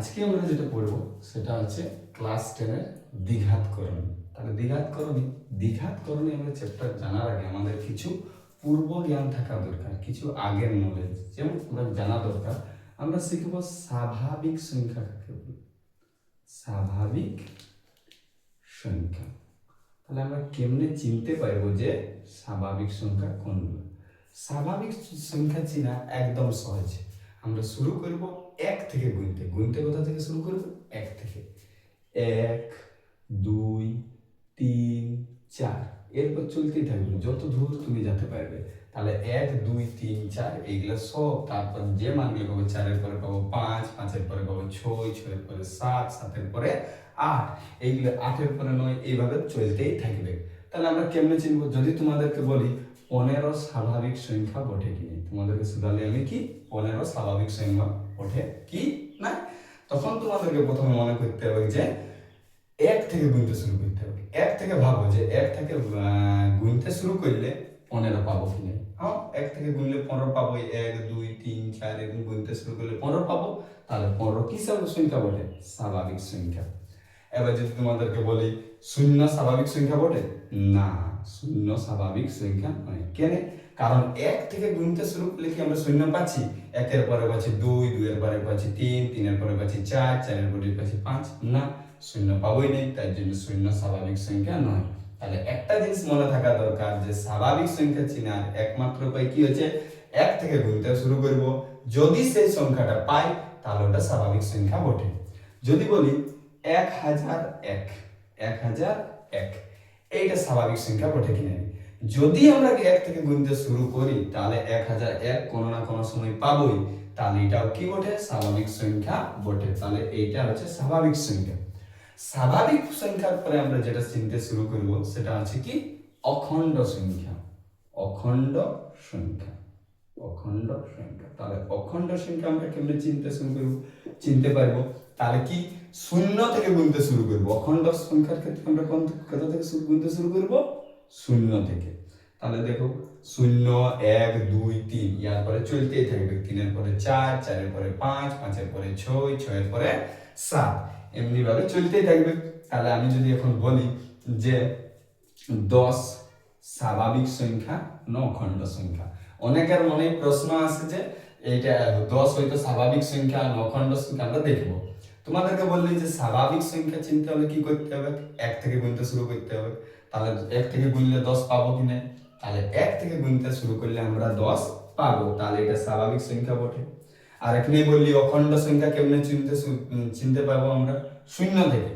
আজকে আমরা যেটা পড়বো সেটা হচ্ছে ক্লাস 10 এর দ্বিঘাতকরণ। তাহলে দ্বিঘাতকরণে আমরা চ্যাপ্টার জানার আগে আমাদের কিছু পূর্ব জ্ঞান থাকা দরকার, কিছু আগের নলেজ। যেমন আমরা জানা দরকার, আমরা শিখবো স্বাভাবিক সংখ্যা কাকে বলে। স্বাভাবিক সংখ্যা, তাহলে আমরা কেমনে চিনতে পারবো যে স্বাভাবিক সংখ্যা কোনগুলো? স্বাভাবিক সংখ্যা চিনা একদম সহজ। আমরা শুরু করব এক থেকে গুনতে। গুনতে কোথা থেকে শুরু করব? এক থেকে। 1 2 3 4, এরপর চলতেই থাকবে যত দূর তুমি যেতে পারবে। তাহলে 1 2 3 4 এইগুলো সব, তারপর যে মানগুলো পাবো 4 এর পরে পাবো 5, 5 এর পরে পাবো 6, 6 এর পরে 7, 7 এর পরে 8, এইগুলো 8 এর পরে 9, এইভাবে চলতেই থাকবে। তাহলে আমরা কেমনে চিনবো? যদি তোমাদেরকে বলি 15 স্বাভাবিক সংখ্যা বটে কি নেই, তোমাদেরকে শুধালে আমি কি 15 স্বাভাবিক সংখ্যা বটে কি না, তখন তোমাদেরকে প্রথমে মনে করতে হবে যে এক থেকে গুনতে শুরু করতে হবে। এক থেকে ভাবো যে এক থেকে গুনতে শুরু করলে 15 পাবো কি নেই। হ্যাঁ, এক থেকে গুনলে 15 পাবো। 1 2 3 4 এরকম গুনতে শুরু করলে 15 পাবো। তাহলে 15 কি সংখ্যা বটে? স্বাভাবিক সংখ্যা। এবার যদি তোমাদেরকে বলি শূন্য স্বাভাবিক সংখ্যা বটে না, শূন্য স্বাভাবিক সংখ্যা নয়। কেন? কারণ এক থেকে গুনতে শুরু করলে কি আমরা শূন্য পাচ্ছি? একের পরে পাচ্ছি 2, 2 এর পরে পাচ্ছি 3, 3 এর পরে পাচ্ছি 4, 4 এর পরে পাচ্ছি 5, না, শূন্য পাবোই নেই। তাই জন্য শূন্য স্বাভাবিক সংখ্যা নয়। তাহলে একটা জিনিস মনে থাকা দরকার যে স্বাভাবিক সংখ্যা চেনার একমাত্র উপায় কি হচ্ছে? এক থেকে গুনতে শুরু করব। যদি সেই সংখ্যাটা পাই তাহলে ওটা স্বাভাবিক সংখ্যা বটে। যদি বলি 1001, 1001, এইটা স্বাভাবিক সংখ্যা বটে কিনা? যদি আমরা এক থেকে গুনতে শুরু করি তাহলে 1001 কোনো না কোনো সময় পাবোই। তাহলে এটাও কি বটে? স্বাভাবিক সংখ্যা বটে। তাহলে এইটা হচ্ছে স্বাভাবিক সংখ্যা। স্বাভাবিক সংখ্যার পরে আমরা যেটা চিনতে শুরু করব সেটা হচ্ছে কি? অখণ্ড সংখ্যা। অখণ্ড সংখ্যা, অখণ্ড সংখ্যা। তাহলে অখণ্ড সংখ্যা আমরা কেমনে চিনতে শুরু করব? চিনতে পারবো তাহলে কি? শূন্য থেকে গুনতে শুরু করব। অখণ্ড সংখ্যার ক্ষেত্রে আমরা কোথা থেকে গুনতে শুরু করব? শূন্য থেকে। তাহলে দেখো 0 1 2 3, ইয়ার পরে চলতেই থাকবে। 3 এর পরে 4, 4 এর পরে 5, 5 এর পরে 6, 6 এর পরে 7, এমনি ভাবে চলতেই থাকবে। তাহলে আমি যদি এখন বলি যে 10 স্বাভাবিক সংখ্যা না অখণ্ড সংখ্যা, অনেকের মনে প্রশ্ন আসে যে এইটা 10 হয়তো স্বাভাবিক সংখ্যা না অখণ্ড সংখ্যা, আমরা দেখবো। তোমাদেরকে বললি যে স্বাভাবিক সংখ্যা চিনতে হলে কি করতে হবে? এক থেকে গুনতে শুরু করতে হবে। তাহলে এক থেকে গুনলে 10 পাবো কি না? তাহলে এক থেকে গুনতে শুরু করলে আমরা 10 পাবো। তাহলে এটা স্বাভাবিক সংখ্যা বটে। আর এখানে বললি অখণ্ড সংখ্যা কেমনে চিনতে পাবো আমরা? শূন্য থেকে।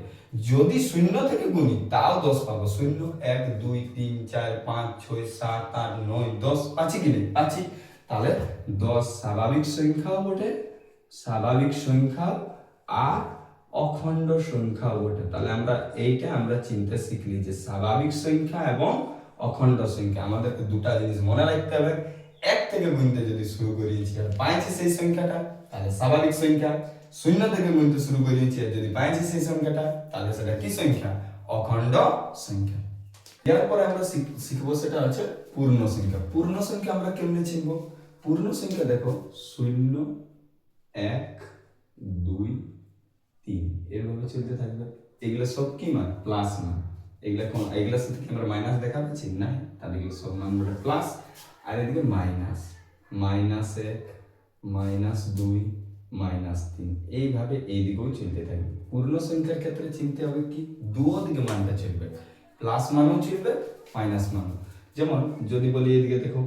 যদি শূন্য থেকে গুনি তাও 10 পাবো। 0 1 2 3 4 5 6 7 8 9 10, পাচ্ছি কি নেই? পাচ্ছি। তাহলে 10 স্বাভাবিক সংখ্যাও বটে, স্বাভাবিক সংখ্যা আর অখণ্ড সংখ্যাও বটে। তাহলে আমরা এইটা আমরা চিনতে শিখলি যে স্বাভাবিক সংখ্যা এবং অখণ্ড সংখ্যা। আমাদেরকে দুটা জিনিস মনে রাখতে হবে। এক থেকে গুনতে যদি শুরু করিয়েছি আর পাইছি সেই সংখ্যাটা তাহলে স্বাভাবিক সংখ্যা। শূন্য থেকে গুনতে শুরু করিয়েছি আর যদি পাইছি সেই সংখ্যাটা তাহলে সেটা কি সংখ্যা? অখণ্ড সংখ্যা। এরপরে আমরা শিখবো সেটা হচ্ছে পূর্ণ সংখ্যা। পূর্ণ সংখ্যা আমরা কেমনে চিনবো? পূর্ণ সংখ্যা দেখো 0 1 2 3 এভাবে চলতে থাকবে। এগুলো সব কি মান? প্লাস মান। এগুলোর সাথে কি আমরা মাইনাস দেখা পাচ্ছি? না। তাহলে এগুলো সব মান বলে প্লাস। আর এদিকে মাইনাস, -1 -2 -3, এইভাবে এইদিকেও চলতে থাকবে। পূর্ণ সংখ্যার ক্ষেত্রে চিনতে হবে কি? দুদিকে মানটা চলবে, প্লাস মানও চলবে মাইনাস মানও। যেমন যদি বলি এদিকে দেখো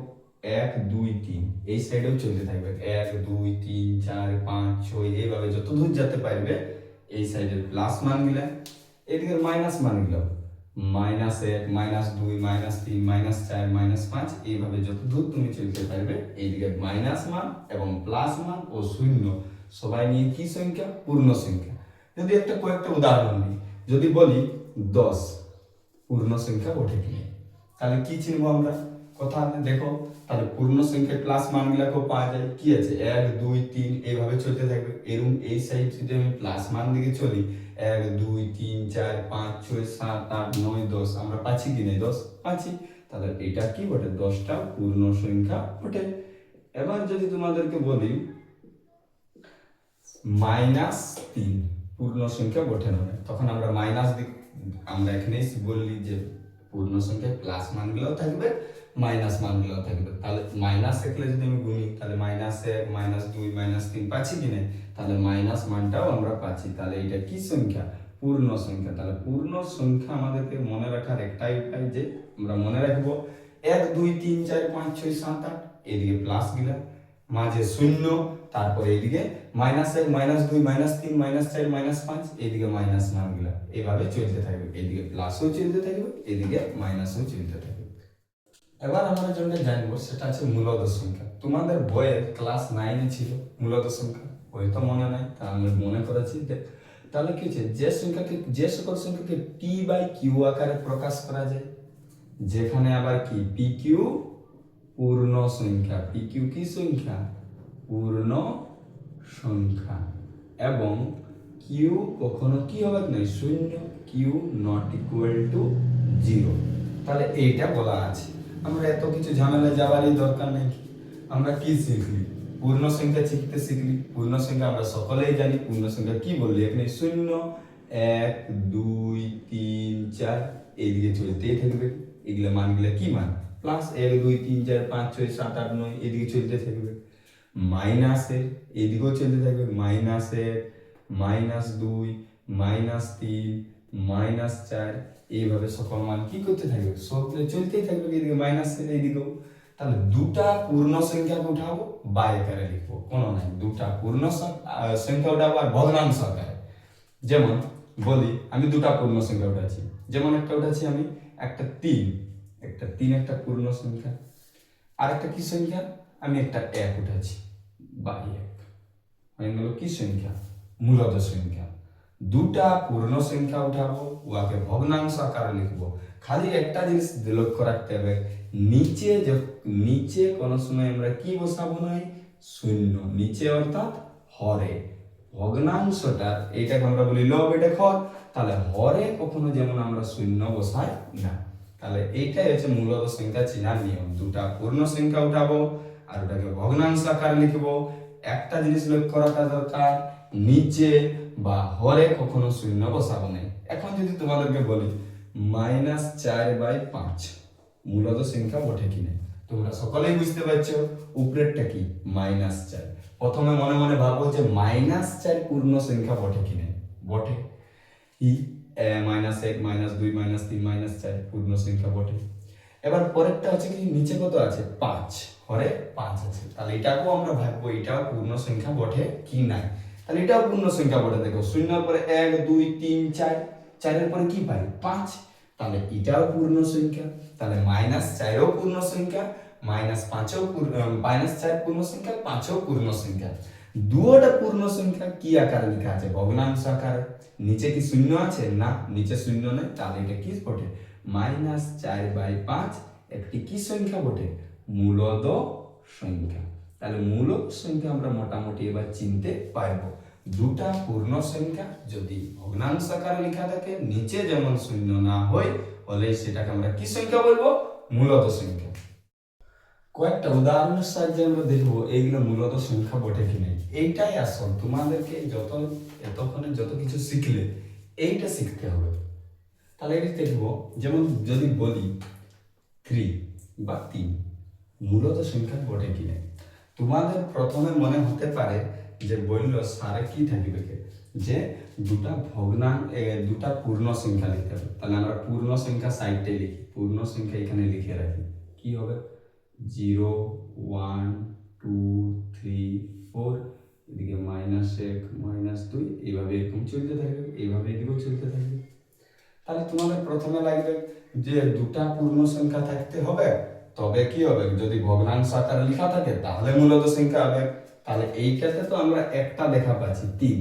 1 2 3, এই সাইডেও চলতে থাকবে 1 2 3 4 5 6, এইভাবে যত দূর যেতে পারবে এই সাইডের প্লাস মানগুলা, এদিকের মাইনাস মানগুলো -1 -2 -3 -4 -5, এইভাবে যত দূর তুমি চলতে পারবে এইদিকে মাইনাস মান এবং প্লাস মান ও শূন্য সবাই নিয়ে কি সংখ্যা? পূর্ণ সংখ্যা। যদি কয়েকটা উদাহরণ নিই, যদি বলি 10 পূর্ণ সংখ্যা বটে কি? তাহলে কি চিনবো আমরা? কথা দেখো, তাহলে পূর্ণ সংখ্যার প্লাস মানগুলোকেও পাওয়া যায়। কি আছে? 1 2 3, এইভাবে চলতে থাকবে। এরকম এই সাইড যদি আমি প্লাস মান দিকে চলি 1 2 3 4 5 6 7 8 9 10, আমরা পাচ্ছি কি না? 10 পাচ্ছি। তাহলে এটা কি বটে? 10টা পূর্ণ সংখ্যা বটে। এবার যদি তোমাদেরকে বলি -3 পূর্ণ সংখ্যা বটে নয়, তখন আমরা মাইনাস দিক, আমরা এখানেই বললি যে পূর্ণ সংখ্যায় প্লাস মানগুলোও থাকবে মাইনাস মানগুলোও থাকবে। তাহলে মাইনাস একলে যদি আমি গুনি তাহলে -1 -2 -3 পাচ্ছি কি না, তাহলে মাইনাস মানটাও আমরা পাচ্ছি। তাহলে এটা কি সংখ্যা, পূর্ণ সংখ্যা। তাহলে পূর্ণ সংখ্যা আমাদেরকে মনে রাখার একটাই উপায় যে আমরা মনে রাখবো 1 2 3 4 5 6 7 8, এদিকে প্লাস গিলা মাঝে শূন্য, তারপরে এদিকে -1 -2 -3 -4 -5, এদিকে মাইনাস মানগুলা এইভাবে চলতে থাকবে, এদিকে প্লাসও চলতে থাকবে এদিকে মাইনাসও চলতে থাকবে। এবার আমরা যেটা জানবো সেটা আছে মূলদ সংখ্যা। তোমাদের বইয়ে ক্লাস 9 ছিল মূলদ সংখ্যা, হয়তো মনে নাই, তা আমি মনে করেছি। তাহলে কি হচ্ছে, যে সকল সংখ্যাকে p/q আকারে প্রকাশ করা যায়, যেখানে আবার কি pq পূর্ণ সংখ্যা, pq কি সংখ্যা, পূর্ণ সংখ্যা, এবং q কখনো কি হবে না, শূন্য, q নট ইকুয়াল টু 0। তাহলে এইটা বলা আছে। আমরা এত কিছু ঝামেলা যাওয়ারই দরকার নেই। আমরা কি শিখলি, পূর্ণ সংখ্যা শিখলি। পূর্ণ সংখ্যা আমরা সকলেই জানি, পূর্ণ সংখ্যা কি বললি এখানে, 0 1 2 3 4 এইদিকে চলতেই থাকবে। এগুলো মানগুলো কি মান, প্লাস 1 2 3 4 5 6 7 8 9 এদিকে চলতে থাকবে। মাইনাসের এদিকেও চলতে থাকবে, -1 -2 -3 -4, এইভাবে সকল মান কি করতে থাকবে, সবগুলো চলতেই থাকবে এদিকে মাইনাসের এইদিকেও। তাহলে দুটা পূর্ণ সংখ্যাকে উঠাবো বাই আকারে লিখবো, কোনো নাই, দুটা পূর্ণ সংখ্যা উঠাবো আর ভগ্নাংশ আকারে। যেমন বলি আমি দুটা পূর্ণ সংখ্যা উঠাচ্ছি, যেমন একটা উঠাচ্ছি আমি একটা 3, একটা পূর্ণ সংখ্যা, আর একটা কি সংখ্যা, আমি একটা 1 উঠাচ্ছি, বাই 1 হয়ে গেল কি সংখ্যা, মূলদ সংখ্যা। দুটা পূর্ণ সংখ্যা উঠাবো, উহাকে ভগ্নাংশ আকারে লিখবো। খালি একটা জিনিস লক্ষ্য রাখতে হবে, নিচে কোনো সময় আমরা কি বসাবো না, শূন্য নিচে, অর্থাৎ হরে। ভগ্নাংশটা এইটাকে আমরা বলি লব, এটা হর, তাহলে হরে কখনো যেমন আমরা শূন্য বসাই না। তাহলে এইটাই হচ্ছে মূলদ সংখ্যা চেনার নিয়ম। দুটা পূর্ণ সংখ্যা উঠাবো আর ওটাকে ভগ্নাংশ আকারে লিখবো। একটা জিনিস লক্ষ্য রাখা দরকার, নিচে বা হরে কখনো শূন্য বসাবো না। এখন যদি তোমাদেরকে বলি -4/5 মূলদ সংখ্যা বটে কিনা, তোমরা সকলেই বুঝতে পারছো উপরেরটা কি -4। প্রথমে মনে মনে ভাবো যে -4 পূর্ণ সংখ্যা বটে কিনা, বটে। -1 -2 -3 -4 পূর্ণ সংখ্যা বটে। এবার পরেরটা হচ্ছে কি, নিচে কত আছে 5, হরে 5 আছে, তাহলে এটাকেও আমরা ভাববো এটাও পূর্ণ সংখ্যা বটে কি নাই। তাহলে এটাও পূর্ণ সংখ্যা বটে। দেখো শূন্যর পরে 1 2 3 4, 4 পরে কি পাই 5, তাহলে এটাও পূর্ণ সংখ্যা। তাহলে -4ও পূর্ণ সংখ্যা, -4 পূর্ণ সংখ্যা, 5ও পূর্ণ সংখ্যা। দুটোটা পূর্ণ সংখ্যা কি আকারে লেখা আছে, ভগ্নাংশ আকারে। নিচে কি শূন্য আছে, না নিচে শূন্য নেই, তাহলে এটা কি বটে, -4/5 একটি কি সংখ্যা বটে, মূলদ সংখ্যা। তাহলে মূলদ সংখ্যা আমরা মোটামুটি এবার চিনতে পারবো। দুটা পূর্ণ সংখ্যা যদি ভগ্নাংশ আকারে লেখা থাকে, নিচে যেমন শূন্য না হয়, হলে সেটাকে আমরা কি সংখ্যা বলবো, মূলদ সংখ্যা। কয়েকটা উদাহরণের সাহায্যে আমরা দেখবো এইগুলো মূলত সংখ্যা বটে কি নাই। এইটাই আসল, তোমাদেরকে এতক্ষণে যত কিছু শিখলে এইটা শিখতে হবে। তাহলে এটা দেখবো, যেমন যদি বলি 3 বা 3 মূলত সংখ্যা বটে কি নাই, তোমাদের প্রথমে মনে হতে পারে যে বললো সারে কি থাকবে, যে দুটা পূর্ণ সংখ্যা লিখতে হবে। তাহলে আমরা পূর্ণ সংখ্যা সাইডে লিখি, পূর্ণ সংখ্যা এখানে লিখে রাখি, কি হবে 0 1 2 3 4, এদিকে -1 -2, এইভাবে এরকম চলতে থাকবে, এইভাবে এদিকেও চলতে থাকবে। তাহলে তোমাদের প্রথমে লাগবে যে দুটা পূর্ণ সংখ্যা থাকতে হবে, তবে কি হবে, যদি ভগ্নাংশ আকারে লেখা থাকে তাহলে মূলদ সংখ্যা হবে। তাহলে এইটাতে তো আমরা একটা দেখা পাচ্ছি 3,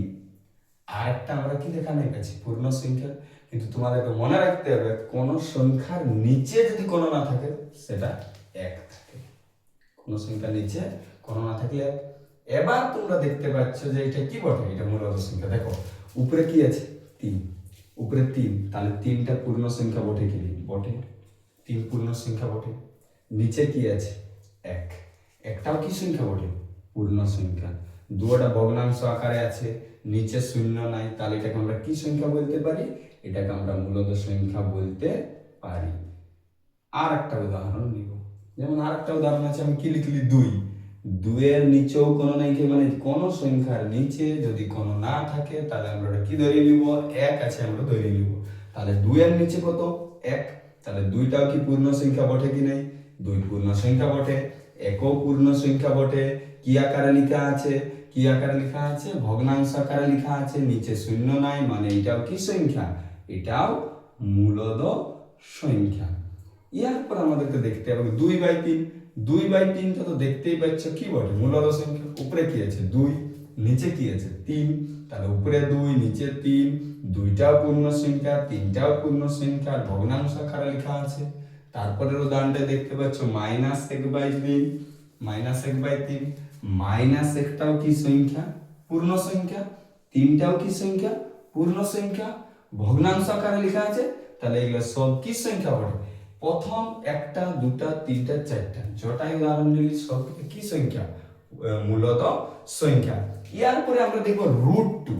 আর একটা আমরা কি দেখা নাই পাচ্ছি, পূর্ণ সংখ্যা। কিন্তু তোমাদেরকে মনে রাখতে হবে কোন সংখ্যার নিচে যদি কোনো না থাকে সেটা 1 থাকে, কোন সংখ্যার নিচে কোনো না থাকলে 1। এবার তোমরা দেখতে পাচ্ছ যে এটা কি বটে, এটা মূলদ সংখ্যা। দেখো উপরে কি আছে 3, উপরে 3, তাহলে 3টা পূর্ণ সংখ্যা বটে কি বটে, 3 পূর্ণ সংখ্যা বটে। নিচে কি আছে 1, একটাও কি সংখ্যা বটে, পূর্ণ সংখ্যা। দুটা ভগ্নাংশ আকারে আছে, নিচে শূন্য নাই, তাহলে এটাকে আমরা কি সংখ্যা বলতে পারি? এটাকে আমরা মূলদ সংখ্যা বলতে পারি। আর একটা উদাহরণ নিব, যেমন আর একটা উদাহরণ আছে, আমি কি লিখলি? 2। 2 এর নিচেও কোনো নাই, মানে কোন সংখ্যার নিচে যদি কোনো না থাকে তাহলে আমরা এটা কি ধরে নিব? 1 আছে আমরা ধরে নিব। তাহলে 2 এর নিচে কত? 1। তাহলে 2টাও কি পূর্ণ সংখ্যা বটে কি নাই? 2 পূর্ণ সংখ্যা বটে, 1ও পূর্ণ সংখ্যা বটে। কি আকারে লেখা আছে? কি আকারে লেখা আছে? ভগ্নাংশ আকারে লেখা আছে, নিচে শূন্য নাই, মানে এটাও কি সংখ্যা? এটাও মূলদ সংখ্যা। এরপর আমাদেরকে দেখতে হবে 2/3। 2/3টা তো দেখতেই পাচ্ছ কি বটে? মূলদ সংখ্যা। উপরে কি আছে? 2, নিচে কি আছে? 3। তাহলে উপরে 2, নিচে 3, 2টাও পূর্ণ সংখ্যা, 3টাও পূর্ণ সংখ্যা, ভগ্নাংশ আকারে লেখা আছে। তারপরের উদাহরণটা দেখতে পাচ্ছ -1/3, -1/3, -1টাও কি সংখ্যা? পূর্ণ সংখ্যা। 3টাও কি সংখ্যা? পূর্ণ সংখ্যা। ভগ্নাংশ আকারে লেখা আছে, তাহলে এগুলো সব কি সংখ্যা বটে? প্রথম 1টা 2টা 3টা 4টা যটাই উদাহরণ নিলি সব কি সংখ্যা? মূলদ সংখ্যা। এরপরে আমরা দেখব √2।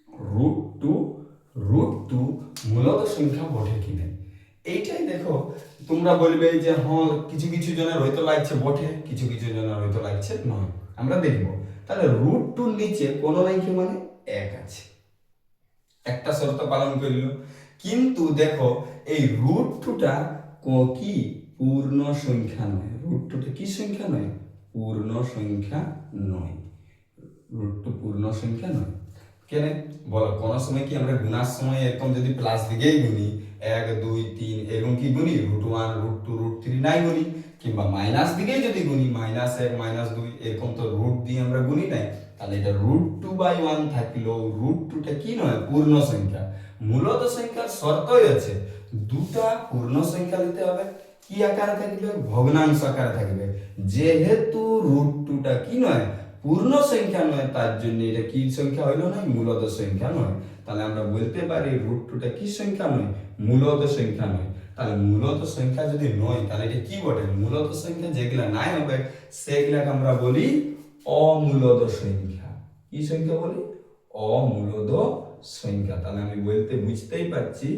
√2 মূলদ সংখ্যা বটে কি না? এইটাই দেখো, তোমরা বলবে যে হ্যাঁ কিছু কিছু জনের হয়তো লাগছে বটে, কিছু কিছু জনের হয়তো লাগছে নয়। আমরা দেখব তাহলে √2 নিচে কোনো নাই কি, মানে 1 আছে, একটা শর্ত পালন করিল। কিন্তু দেখো এই √2টা কি পূর্ণ সংখ্যা নয়। √2টা কি সংখ্যা নয়? পূর্ণ সংখ্যা নয়। √2 পূর্ণ সংখ্যা নয়। কেন বলো? কোন সময় কি আমরা গুণার সময় এরকম যদি প্লাস দিকেই গুনি 1 2 3 এরকম কি গুনি? √1 √2 √3 নাই গুনি। কিংবা মাইনাস দিকেই যদি গুনি -1 -2 এরকম তো রুট দিয়ে আমরা গুনি নাই। তাহলে এটা √2/1 থাকলো। √2টা কি নয়? পূর্ণ সংখ্যা। মূলদ সংখ্যার শর্তই আছে দুটা পূর্ণ সংখ্যা নিতে হবে। কি আকারে থাকবে? ভগ্নাংশ আকারে থাকবে। যেহেতু √2টা কি নয়? পূর্ণ সংখ্যা নয়, তার জন্য এটা কি সংখ্যা হইল না? মূলদ সংখ্যা নয়। তাহলে আমরা বলতে পারি √2টা কি সংখ্যা নয়? মূলদ সংখ্যা নয়। তাহলে মূলদ সংখ্যা যদি নয় তাহলে এটা কি বটে? মূলদ সংখ্যা যেগুলা নাই হবে সেগুলাকে আমরা বলি অমূলদ সংখ্যা। কি সংখ্যা বলি? অমূলদ সংখ্যা। তাহলে আমি বলতে বুঝতেই পারছি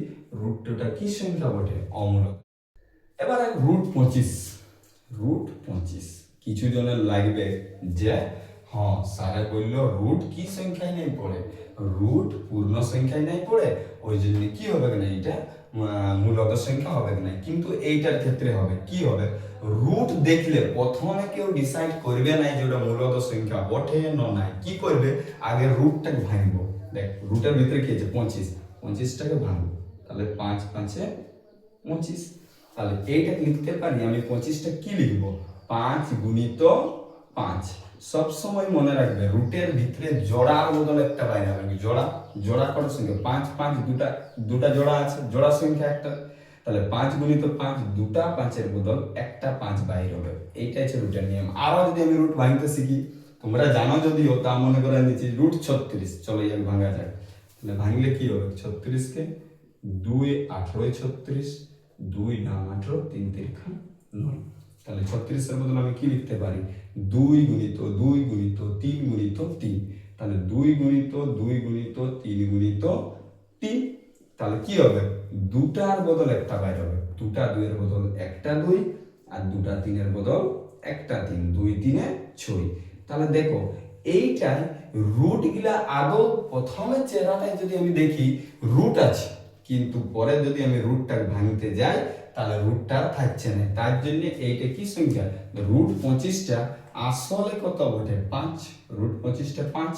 √2টা কি সংখ্যা বটে? অমূলদ। এবার √25। √25 কিছু জনের লাগবে যে হ্যাঁ স্যারে বললো রুট কি সংখ্যায় নাই পড়ে? রুট পূর্ণ সংখ্যায় নাই পড়ে, ওই জন্য কি হবে না? এটা মূলদ সংখ্যা হবে না। কিন্তু এইটার ক্ষেত্রে হবে কি হবে? রুট দেখলে প্রথমে কেউ ডিসাইড করবে না যে ওটা মূলদ সংখ্যা বটে না নাই। কি করবে? আগে রুটটাকে ভাঙবো। দেখ রুটের ভিতরে কি আছে? 25। 25টাকে ভাঙবো, তাহলে 5 5 25। তাহলে এইটাকে লিখতে পারি আমি 25টা কি লিখবো? 5 গুণিত 5। সব সময় মনে রাখবে রুটের ভিতরে জোড়ার বদল একটা বাইরে হবে। জোড়া কত সংখ্যা? 5 5 দুটা জোড়া আছে, জোড়া সংখ্যা একটা। তাহলে 5 গুণিত 5, দুটা 5-এর বদল একটা 5 বাইরে হবে। এইটাই হচ্ছে রুটের নিয়ম। আরো যদি আমি রুট ভাঙতে শিখি, তোমরা জানো যদিও, তা মনে করে নিচ্ছি √36। চলো এক ভাঙা যাক। তাহলে ভাঙলে কি হবে? 36কে 2 18 36, 2 9 18, 3 3 9। তাহলে 36-এর বদলে আমি কি লিখতে পারি? 2 গুণিত 2 গুণিত 3 গুণিত 3। তাহলে 2 গুণিত 2 গুণিত 3 গুণিত 3। তাহলে কি হবে? দুটার বদল একটা বাইরে হবে। দুটা 2-এর বদল একটা 2, আর দুটা 3-এর বদল একটা 3। 2 3 6। তাহলে দেখো এইটাই রুট গিলা আদৌ প্রথমে চেহারাটায় যদি আমি দেখি রুট আছে, কিন্তু পরে যদি আমি রুটটাকে ভাঙতে যাই তাহলে রুটটা থাকছে না। তার জন্য এইটা কি সংখ্যা? √25টা আসলে কত বটে? 5। √25টা 5,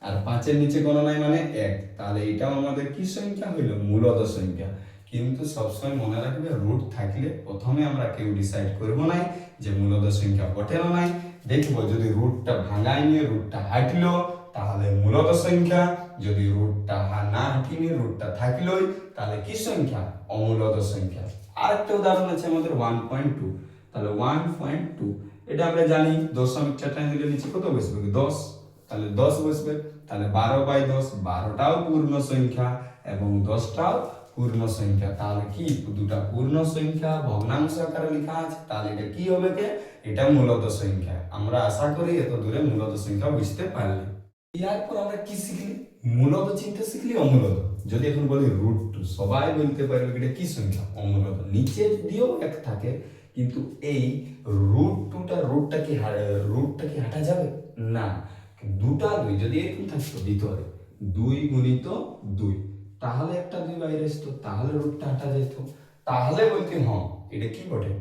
আর 5-এর নিচে কোনো নাই মানে 1। তাহলে এটাও আমাদের কি সংখ্যা হইল? মূলদ সংখ্যা। কিন্তু সবসময় মনে রাখবে রুট থাকলে প্রথমে আমরা কেউ ডিসাইড করবো না যে মূলদ সংখ্যা বটে না নাই। দেখবো যদি রুটটা ভাঙাই নিয়ে রুটটা হাঁটলো তাহলে মূলদ সংখ্যা। যদি রুটটা না হাঁটিনি রুটটা থাকলোই তাহলে কি সংখ্যা? অমূলদ সংখ্যা। আরেকটা উদাহরণ আছে আমাদের 1.2। তাহলে 1.2 এটা আমরা জানি দশমিক চারটা দিলে নিচে কত বসবে? 10। তাহলে 10 বসবে। তাহলে 12/10, 12টাও পূর্ণ সংখ্যা এবং 10টাও পূর্ণ সংখ্যা। তাহলে কি দুটা পূর্ণ সংখ্যা ভগ্নাংশ আকারে লেখা আছে, তাহলে এটা কি হবে? কে এটা মূলত সংখ্যা। আমরা আশা করি এত দূরে মূলত সংখ্যা বুঝতে পারলি। এরপর আমরা কি শিখলি? মূলত চিনতে শিখলি, অমূলত। যদি এখন বলি √2, সবাই বলতে পারবে এটা কি সংখ্যা? অমূলত। নিচে দিয়েও এক থাকে, কিন্তু এই রুটটা কি হাঁটা যাবে না। দুটা 2 যদি এরকম থাকতো ভিতরে 2 গুণিত 2, তাহলে একটা 2 বাইরে আসতো, তাহলে রুটটা হাঁটা যেত, তাহলে বলতে হ্যাঁ এটা কি বটে?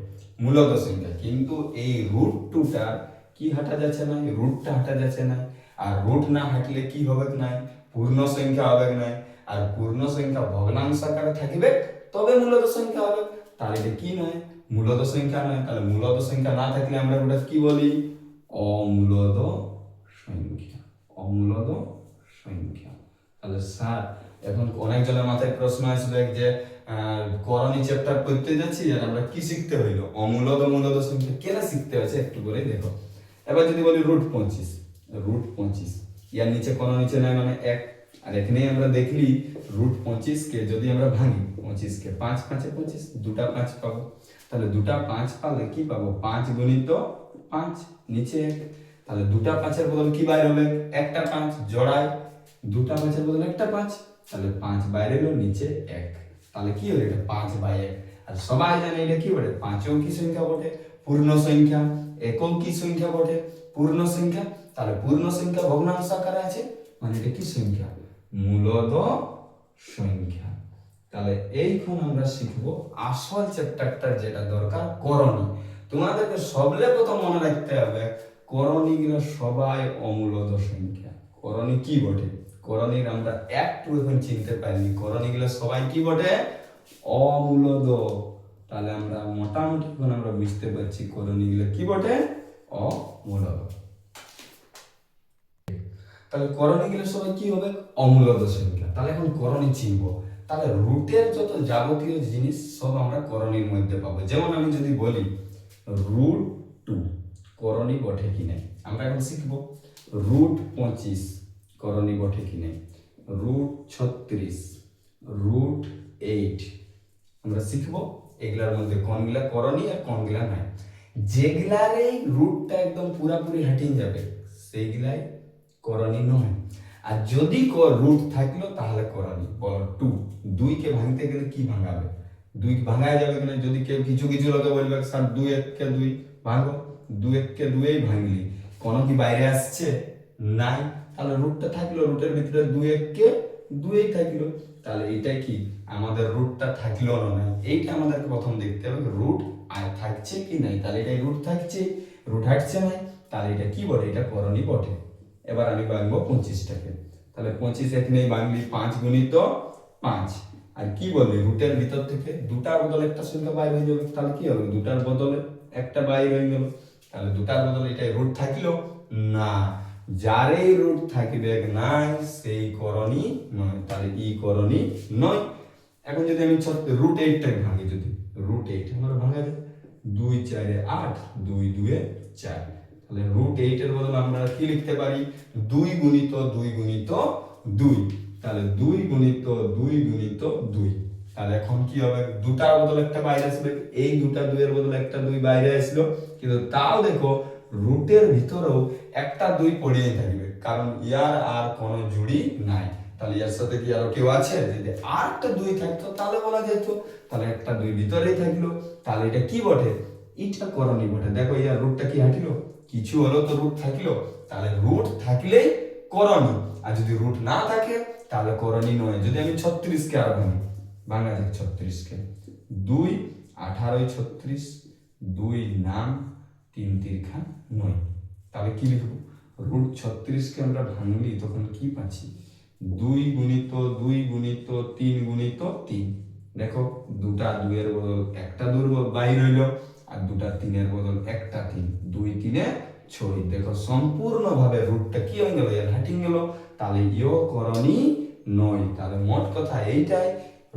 মূলত সংখ্যা। কিন্তু এই √2টা কি হাঁটা যাচ্ছে না, রুটটা হাঁটা যাচ্ছে না। আর রুট না হাঁটলে কি হবে না? পূর্ণ সংখ্যা হবে না। আর পূর্ণ সংখ্যা ভগ্নাংশ আকারে থাকবে, তবে মূলত সংখ্যা হবে। তাহলে এটা কি নয়? মূলত সংখ্যা নয়। তাহলে মূলত সংখ্যা না থাকলে আমরা ওটা কি বলি? অমূলত সংখ্যা। অমূলত সংখ্যা। তাহলে স্যার এখন অনেকজনের মাথায় প্রশ্ন আসবে যে করণী চ্যাপ্টার পড়তে যাচ্ছি আর আমরা কি শিখতে হইলো? মূলত সংখ্যা কেন শিখতে হয়েছে একটু করে দেখো। এবার যদি বলি √25, ইয়ার নিচে কোনো নিচে নাই মানে 1। আর এখানেই আমরা দেখলি √25 কে যদি আমরা ভাঙি, 25 কে 5 5 25, দুটা 5 পাবো। তাহলে দুটা 5 পালে কি পাবো? 5 গুণিত 5, নিচে 1। তাহলে দুটা 5-এর বদল কি বাইরে হবে? একটা 5 জোড়ায়, দুটা 5-এর বদল একটা 5, তাহলে 5 বাইরে এলো, নিচে 1। তাহলে কি হলো? এটা 5/1। আর সবাই জানে এটা কি বটে? 5ও কি সংখ্যা বটে? পূর্ণ সংখ্যা। 1ও কি সংখ্যা বটে? পূর্ণ সংখ্যা। তাহলে পূর্ণ সংখ্যা ভগ্নাংশ আকারে আছে, মানে এটা কি সংখ্যা? মূলত সংখ্যা। তাহলে এইখন আমরা শিখবো আসল চ্যাপ্টারটা যেটা দরকার, করণী। তোমাদেরকে সবলে প্রথম মনে রাখতে হবে করণীগুলো সবাই অমূলত সংখ্যা। করণী কি বটে? করণীর আমরা একটু এখন চিনতে পারিনি। করণীগুলো সবাই কি বটে? অমূলত। তাহলে আমরা মোটামুটি এখন আমরা বুঝতে পারছি করণীগুলো কি বটে? অমূলত। তাহলে করণীগুলো সবাই কি হবে? অমূলত সংখ্যা। তাহলে এখন করণী চিনবো। তাহলে রুটের যত যাবতীয় জিনিস সব আমরা করণীর মধ্যে পাবো। যেমন আমি যদি বলি √2 করণী বটে কি নাই, আমরা এখন শিখবো। √25 করণী বটে কি নাই, √36, √8 আমরা শিখবো। এগুলার মধ্যে কোনগুলা করণী আর কোনগুলা নাই। যেগুলার এই রুটটা একদম পুরাপুরি হাঁটিয়ে যাবে সেইগুলাই করণী নয়। আর যদি রুট থাকলো তাহলে করণী। বলো 2 কে ভাঙতে গেলে কি ভাঙাবে? 2 ভাঙা যাবে কিনা? যদি কেউ কিছু লোকে বলবে স্যার 2 1 কে 2 ভাঙো, 2 1 কে 2 এই ভাঙলি, কোনো কি বাইরে আসছে? নাই। তাহলে রুটটা থাকলো, রুটের ভিতরে 2 1 কে 2 এই থাকলো। তাহলে এটা কি আমাদের রুটটা থাকলো না নাই? এইটা আমাদেরকে প্রথম দেখতে হবে রুট আর থাকছে কি নাই। তাহলে এটা রুট থাকছে, রুট হাঁটছে নাই, তাহলে এটা কি বটে? এটা করণী বটে। এবার আমি ভাঙবো 25টাকে। তাহলে 25 এখানে ভাঙলি 5 গুণিত 5। আর কি বললি? রুটের ভিতর থেকে দুটার বদলে একটা সংখ্যা বাইরে হয়ে যাবে। তাহলে কি হবে? দুটার বদলে একটা বাইরে হয়ে গেল। তাহলে দুটার বদলে এটাই রুট থাকলো না। যারই রুট থাকবে নাই সেই করণী নয়। তাহলে ই করণী নয়। এখন যদি আমি √8টাকে ভাঙি, যদি √8 আমরা ভাঙা যায় 2 4 8, 2 2 4। তাহলে √8 এর বদলে আমরা কি লিখতে পারি? 2 গুণিত 2 গুণিত 2। তাহলে 2 গুণিত 2 গুণিত 2। তাহলে এখন কি হবে? দুটার বদলে একটা বাইরে আসবে। এই দুটা 2 এর বদলে একটা 2 বাইরে আসলো, কিন্তু তাও দেখো রুটের ভিতরেও একটা 2 পড়েই থাকবে, কারণ ইয়ার আর কোনো জুড়ি নাই। তাহলে এর সাথে কি আরো কেউ আছে? যদি আর একটা 2 থাকতো তাহলে বলা যেত। তাহলে একটা 2 ভিতরেই থাকলো, তাহলে এটা কি বটে? এটা করণী বটে। দেখো ইয়ার রুটটা কি হাঁটিলো? কিছু হলো তো রুট থাকলো। তাহলে রুট থাকলেই করণী, আর যদি রুট না থাকে তাহলে করণী নয়। যদি আমি 36কে আর ভাঙি, ভাঙা যাক 36কে, 2 18 36, 2 নাম 3 তিরখা 9। তাহলে কি লিখবো? √36কে আমরা ভাঙলি তখন কি পাচ্ছি? 2 গুণিত 2 গুণিত 3 গুণিত 3। দেখো দুটা 2 এর বদল একটা 2 বাইরে হইলো, আর দুটা 3 এর বদল একটা 3, 2 3 6। দেখো সম্পূর্ণভাবে রুটটা কি হয়ে গেল? এর হাঁটিং গেল। তাহলে ইও করণী নয়। তাহলে মোট কথা এইটাই,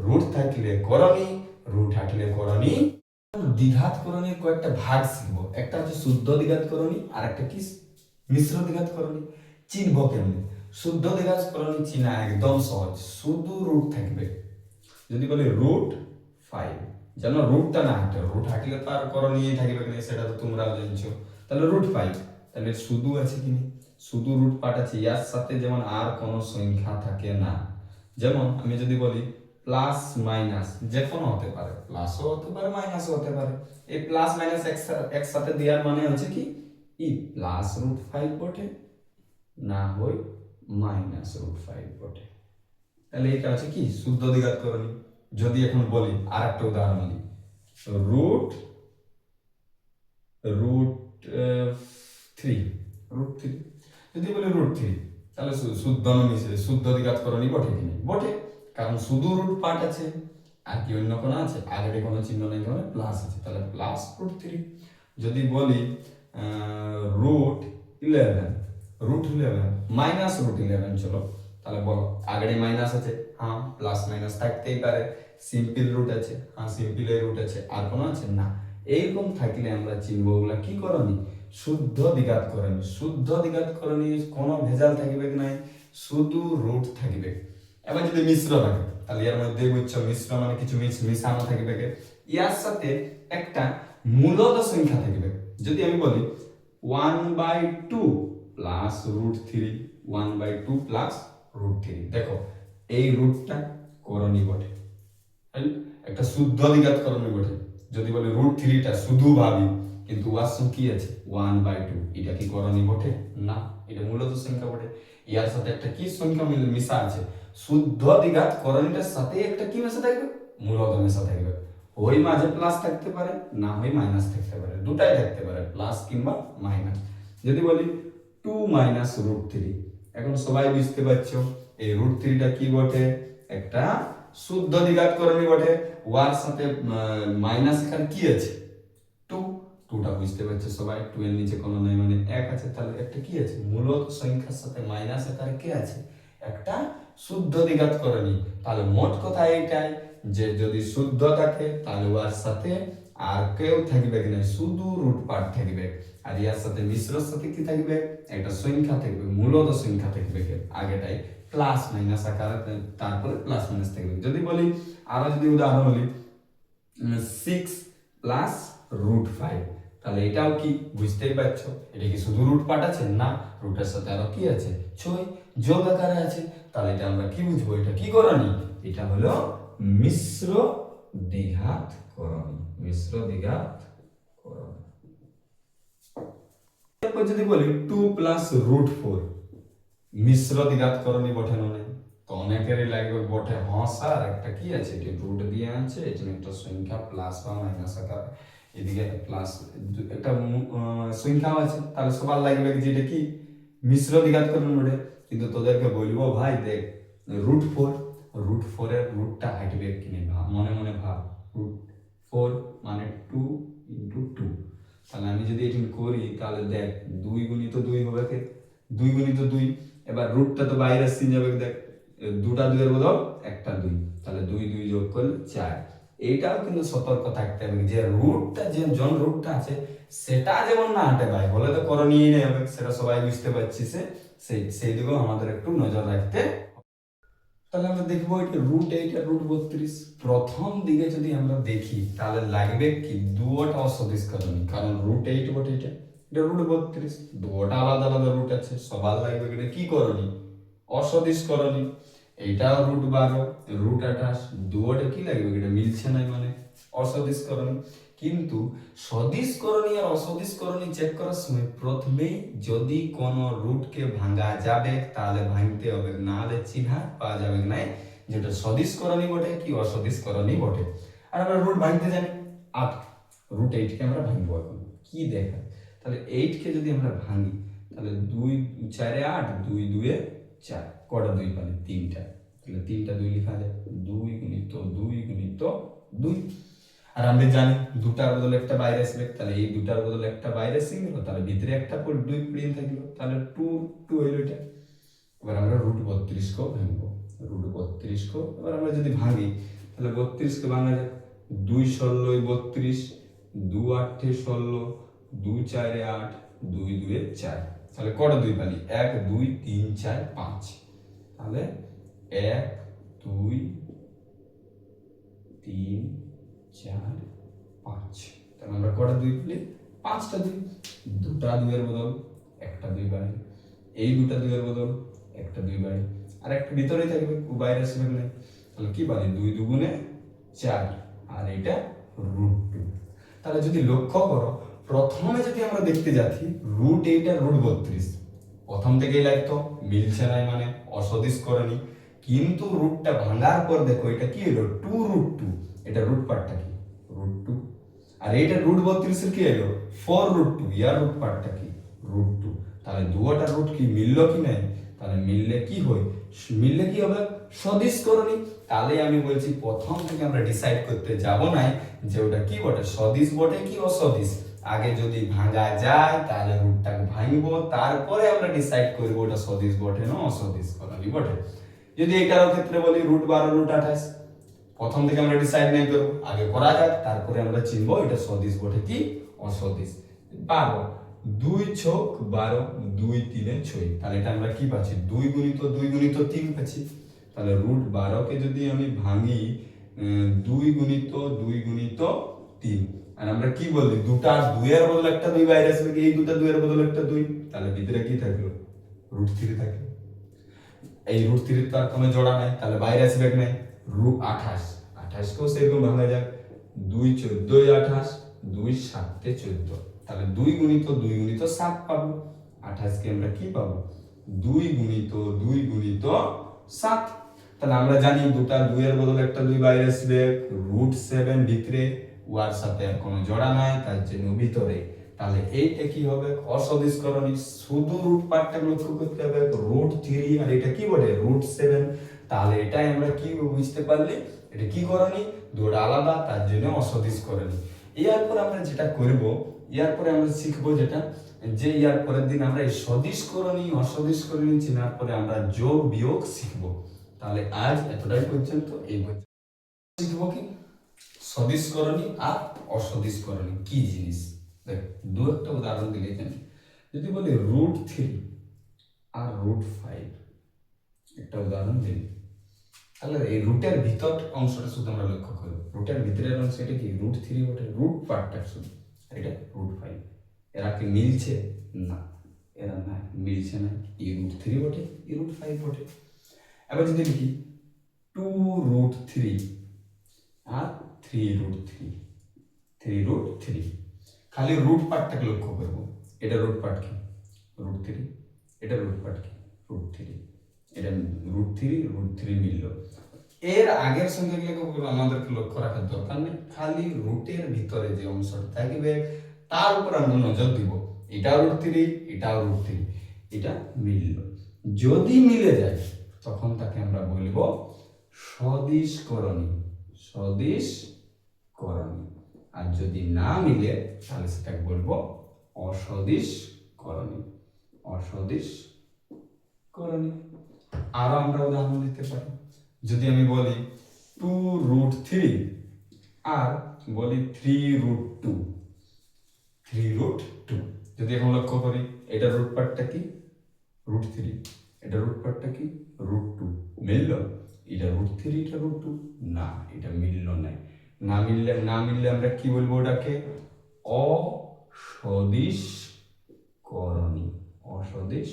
রুট থাকলে করণী, রুট হাঁটলে করণী। দ্বিঘাত করণীর কয়েকটা ভাগ শিখবো। একটা হচ্ছে শুদ্ধ দ্বিঘাত করণী, আর একটা কি মিশ্র দ্বিঘাত করণী। চিনবো কেমনে? শুদ্ধ দ্বিঘাত করণী চিনা একদম সহজ, শুধু রুট থাকবে। যদি বলি √5, যেন রুটটা না হাঁটে, রুট হাঁটলে তো আর করণীয় থাকবে কিনা সেটা তো তোমরাও জানছো। তাহলে রুট 5, তাহলে শুধু আছে কি না, শুধু রুট পার্ট আছে, ইয়ার সাথে যেমন আর কোনো সংখ্যা থাকে না। যেমন আমি যদি বলি প্লাস মাইনাস যে কোনো হতে পারে, প্লাসও হতে পারে মাইনাসও হতে পারে, এই প্লাস মাইনাস একসাথে দেওয়ার মানে হচ্ছে কি ই প্লাস রুট 5 বটে, না হয় মাইনাস রুট 5 বটে। তাহলে এটা হচ্ছে কি শুদ্ধ দ্বিঘাত করণী। যদি এখন বলি আর একটা উদাহরণ দিই, রুট রুট 3, রুট 3 যদি বলি রুট 3, তাহলে শুদ্ধ দ্বিঘাত করণী বটে কি না? বটে, কারণ শুধু রুট পার্ট আছে, আর কি অন্য কোনো আছে? আগের কোনো চিহ্ন নেই, কারণে প্লাস আছে, তাহলে প্লাস রুট 3। যদি বলি রুট 11, রুট 11 মাইনাস রুট 11, চলো তাহলে বলো আগের মাইনাস আছে, হ্যাঁ প্লাস মাইনাস থাকতেই পারে, সিম্পল রুট আছে, হ্যাঁ সিম্পল রুট আছে, আর কোনো আছে না। এইরকম থাকলে আমরা চিনব ওগুলা কি করণী? শুদ্ধ দ্বিঘাত করণী। শুদ্ধ দ্বিঘাত করণী কোনো ভেজাল থাকবে নাই, শুধু রুট থাকবে। এবার যদি মিশ্র থাকে তাহলে এর মধ্যে বুঝছো মিশ্র মানে কিছু মিশানো থাকবে, ইয়ার সাথে একটা মূলদ সংখ্যা থাকবে। যদি আমি বলি 1/2 প্লাস রুট 3, 1/2 প্লাস রুট 3, দেখো এই রুটটা করণী বটে, একটা শুদ্ধ দ্বিঘাত করণী বটে। যদি বলি রুট 3টা শুধু ভাবি, কিন্তু ওয়ার সঙ্গে কি আছে 1/2, এটা কি করণী বটে? না, এটা মূলত সংখ্যা বটে। ইয়ার সাথে একটা কি সংখ্যা মিশা আছে? শুদ্ধ দ্বিঘাত করণীটার সাথে একটা কি মেশা থাকবে? মূলত মেশা থাকবে। ওই মাঝে প্লাস থাকতে পারে, না হয় মাইনাস থাকতে পারে, দুটাই থাকতে পারে, প্লাস কিংবা মাইনাস। যদি বলি 2 মাইনাস রুট 3, এখন সবাই বুঝতে পারছো এই রুট 3টা কি বটে? একটা শুদ্ধ দ্বিঘাত করণী বটে। ওয়ার সাথে মাইনাস এখানে কি আছে? 2, 2টা বুঝতে পারছো সবাই, 2 এর নিচে কোনো নাই মানে 1 আছে, তাহলে একটা কি আছে? মূলত সংখ্যার সাথে মাইনাস আকারে কি আছে? একটা শুদ্ধ দ্বিঘাত করণী। তাহলে মোট কথা এইটাই যে যদি শুদ্ধ থাকে তাহলে ওয়ার সাথে আর কেউ থাকবে কিনা, শুধু রুট পার্ট থাকবে, আর ইয়ার সাথে মিশ্রের সাথে কি থাকবে? একটা সংখ্যা থাকবে, মূলত সংখ্যা থাকবে, আগেটাই প্লাস মাইনাস আকারে, তারপরে প্লাস মাইনাস থাকবে। যদি বলি আরো যদি উদাহরণ বলি 6 প্লাস রুট 5, তাহলে এটাও কি বুঝতেই পারছো, এটা কি শুধু রুট পার্ট আছে? না, রুটের সাথে আরো কি আছে? 6 যোগ আকারে আছে। তাহলে এটা আমরা কি বুঝবো? এটা কি করণী? এটা হলো মিশ্র দ্বিঘাত করণী, মিশ্র দ্বিঘাত করণী। এরপর যদি বলি 2 প্লাস রুট 4, মিশ্র দ্বিঘাত করণী বটে না? তো অনেকেরই লাগবে বটে, হ্যাঁ স্যার একটা কি আছে, এটি রুট দিয়ে আছে, এটি একটা সংখ্যা প্লাস বা মাইনাস আকার, এদিকে প্লাস একটা সংখ্যাও আছে, তাহলে সবার লাগবে যে এটা কি মিশ্র দ্বিঘাত করণী বটে। কিন্তু তোদেরকে বলবো ভাই দেখ, রুট 4, রুট 4 এর রুটটা হাঁটবে কিনে ভাব, মনে মনে ভাব, রুট 4 মানে 2 ইন্টু 2, তাহলে আমি যদি এটি করি তাহলে দেখ 2 গুণিত 2 হবে, কে 2 গুণিত 2, এবার রুটটা তো বাইরে আসছে যাবে, দেখ দুটা 2 এর বদল একটা 2, তাহলে 2 2 যোগ করলে 4। এইটাও কিন্তু সতর্ক থাকতে হবে যে রুটটা যে জন রুটটা আছে সেটা যেমন না হাঁটে ভাই, বলে তো করণীয় নেই হবে, সেটা সবাই বুঝতে পারছি, সেই দিকেও আমাদের একটু নজর রাখতে। তাহলে আমরা দেখবো এটা রুট 8 আর রুট 32, প্রথম দিকে যদি আমরা দেখি তাহলে লাগবে কি দুটো অসদিশ করণী, কারণ রুট 8 বটে, এটা রুট 32, দুটো আলাদা আলাদা রুট আছে, সবার লাগবে এটা কি করণী? অসদিশ করণী। এইটাও রুট 12, রুট 28, দুটো কি লাগবে? এটা মিলছে না মানে অসদিশ করণী। কিন্তু সদিশ করণী আর অসদিশ করণী চেক করার সময় প্রথমেই যদি কোনো রুটকে ভাঙা যাবে তাহলে ভাঙতে হবে, না হলে চিহ্ন পাওয়া যাবে না যেটা সদিশ করণী বটে কি অসদিশ করণী বটে। আর আমরা রুট ভাঙতে জানি 8, রুট 8 কে আমরা ভাঙবো এখন কি দেখা, তাহলে 8 কে যদি আমরা ভাঙি তাহলে 2 4 এ 8, 2 2 এ 4, কটা 2 পাই? 3টা, তাহলে 3টা 2 লেখা যায়, 2 গুণিত 2 গুণিত 2। আর আমরা জানি দুটার বদলে একটা বাইরে আসবে, তাহলে এই দুটার বদলে একটা বাইরে এসে গেল, তাহলে ভিতরে একটা 2 প্লেন থাকলো, তাহলে 2 2 হইল এটা। এবার আমরা রুট 32 কেও ভাঙবো, রুট 32 কেও এবার আমরা যদি ভাঙি তাহলে 32 কে ভাঙা যায়, 2 16 32, 2 8 16, 2 4 8, 2 2 4, তাহলে কটা 2 পালি? 1 2 3 4 5, তাহলে 1 2 3 4 5, তাহলে আমরা কটা 2 পেলি? 5টা 2, দুটা 2 এর বদল একটা 2 বাইরে, এই দুটা 2 এর বদল একটা 2 বাইরে, আর একটা ভিতরেই থাকবে, ও বাইরে আসবে না। তাহলে কি পারি? 2 দুগুণে 4, আর এটা √2। তাহলে যদি লক্ষ্য করো, প্রথমে যদি আমরা দেখতে যাচ্ছি √8 আর √32, প্রথম থেকেই লাগতো মিলছে না, মানে অসদিশ করেনি। কিন্তু রুটটা ভাঙার পর দেখো এটা কি হলো? 2√2, এটা রুট পার্টটা কি? √2। আর এইটা √32 এর কি হলো? 4√2, ইয়ার রুট পার্টটা কি? √2। তাহলে দুটো রুট কি মিললো কি নাই? তাহলে মিললে কি হয়? মিললে কি হবে? সদিশ করণী। তাহলে আমি বলছি প্রথম থেকে আমরা ডিসাইড করতে যাব না যে ওটা কি বটে, সদিশ বটে কি অসদিশ। আগে যদি ভাঙা যায় তাহলে রুটটাকে ভাঙবো, তারপরে আমরা ডিসাইড করব ওটা সদিশ বটে না অসদিশ করণী বটে। যদি এটার ক্ষেত্রে বলি √12 √28, প্রথম থেকে আমরা ডিসাইড নাই করব, আগে করা যাক, তারপরে আমরা চিনবো এটা সদিশ বটে কি অসদিশ। 12 2 ছক 12, 2 3 6, তাহলে এটা আমরা কি পাচ্ছি? 2 গুণিত 2 গুণিত 3 পাচ্ছি। তাহলে √12 কে যদি আমি ভাঙি 2 গুণিত 2 গুণিত 3, আর আমরা কি বলি দুটা 2 এর বদলে একটা 2 বাইরে আসবে, এই দুটা 2 এর বদলে একটা 2, তাহলে ভিতরে কি থাকলো? √3 থাকলো। এই √3 তো আর কোনো জোড়া নাই, তাহলে বাইরে আসবে কি নাই? √28, 28 কেও সেরকম ভাঙা যাক, 2 14 28, 2 7 14, তাহলে 2 গুণিত 2 গুণিত 7 পাবো। 28 কে আমরা কি পাবো? 2 গুণিত 2 গুণিত 7। তাহলে আমরা জানি দুটা 2 এর বদলে একটা 2 বাইরে আসবে, √7 ভিতরে, ওয়ার সাথে আর কোনো জোড়া নাই, তার জন্য ভিতরে। তাহলে এইটা কি হবে? অসদিশ করণী। শুধু রুট পার্টটা লক্ষ্য করতে হবে, √3 আর এটা কি বলে? √7। তাহলে এটাই আমরা কি বুঝতে পারলি? এটা কি করণী? দুটো আলাদা, তার জন্য অসদিশ করণী। এর পর আমরা যেটা করব, এর পরে আমরা শিখবো যেটা, যে এর পরের দিন আমরা এই সদিশ করণী অসদিশ করণী চেনার পরে আমরা যোগ বিয়োগ শিখবো। তাহলে আজ এতটাই পর্যন্ত। এই শিখবো কি? সদিশ করণী আর অসদিশ করণী কি জিনিস। দেখ দু একটা উদাহরণ দিলে জানি। যদি বলি √3 আর √5, একটা উদাহরণ দিই, তাহলে এই রুটের ভিতর অংশটা শুধু আমরা লক্ষ্য করব। রুটের ভিতরের অংশ এটা কি? √3 বটে, রুট পার্টটা শুধু, আর এটা √5। এরা কি মিলছে? না, এরা না মিলছে না। এই √3 বটে, এই √5 বটে। এবার যদি লিখি 2√3 আর 3√3, 3√3, খালি রুট পার্টটাকে লক্ষ্য করব। এটা রুট পার্ট কি? √3, এটা রুট পার্ট কি? √3, এটা √3 মিলল। এর আগের সঙ্গে আমাদেরকে লক্ষ্য রাখার দরকার নেই, খালি রুটের ভিতরে যে অংশটা থাকবে তার উপর আমরা নজর দিব। এটা √3, এটাও √3, এটা মিলল। যদি মিলে যায় তখন তাকে আমরা বলবো সদিশ করণী, সদিশ করণী। আর যদি না মিলে তাহলে সেটাকে বলবো অসদিশ করণী, অসদিশ করণী। আরো আমরা উদাহরণ দিতে পারি। যদি আমি বলি 2√3 আর বলি 3√2, 3√2, যদি এখন লক্ষ্য করি এটা রুট পার্টটা কি? √3, এটা রুট পার্টটা কি? √2, মিলল? এটা √3, এটা √2, না এটা মিলল না। না মিললে আমরা কি বলবো? ওটাকে অসদিশ করণী, অসদিশ